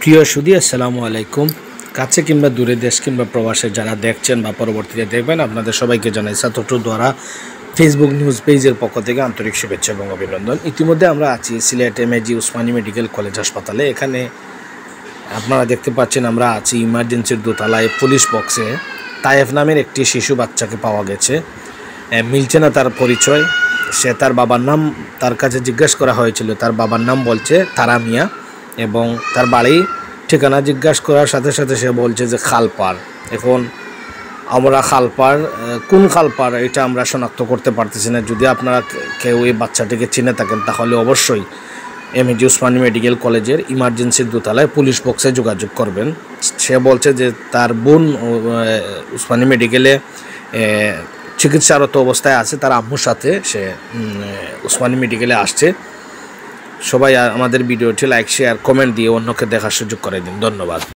প্রিয় সুধী, আসসালামু আলাইকুম। কাছে কিংবা দূরে, দেশ কিংবা প্রবাসে যারা দেখছেন বা পরবর্তীতে দেখবেন, আপনাদের সবাইকে জানাই ছাত্রটু দ্বারা ফেসবুক নিউজ পেজের পক্ষ থেকে আন্তরিক শুভেচ্ছা এবং অভিনন্দন। ইতিমধ্যে আমরা আছি Sylhet MAG Usmani medical college হাসপাতালে। এখানে আপনারা দেখতে পাচ্ছেন আমরা আছি ইমার্জেন্সির দোতলায়। পুলিশ বক্সে তায়েফ নামের একটি শিশু বাচ্চাকে পাওয়া গেছে। মিলছে না তার পরিচয়। সে তার বাবার নাম, তার কাছে জিজ্ঞাসা করা হয়েছিল, তার বাবার নাম বলছে তারা মিয়া এবং তার বাড়ি ঠিকানা জিজ্ঞাসা করার সাথে সাথে সে বলছে যে খালপাড়। এখন আমরা খালপাড়, কোন খালপাড় এটা আমরা শনাক্ত করতে পারতেছি না। যদি আপনারা কেউ এই বাচ্চাটিকে চিনে থাকেন তাহলে অবশ্যই এমএজি উসমানী মেডিকেল কলেজের ইমার্জেন্সির দোতলায় পুলিশ বক্সে যোগাযোগ করবেন। সে বলছে যে তার বোন উসমানী মেডিকেলে চিকিৎসারত অবস্থায় আছে, তার আম্মুর সাথে সে উসমানী মেডিকেলে আসছে। সবাই আমাদের ভিডিওটি লাইক, শেয়ার, কমেন্ট দিয়ে অন্যকে দেখার সুযোগ করে দিন। ধন্যবাদ।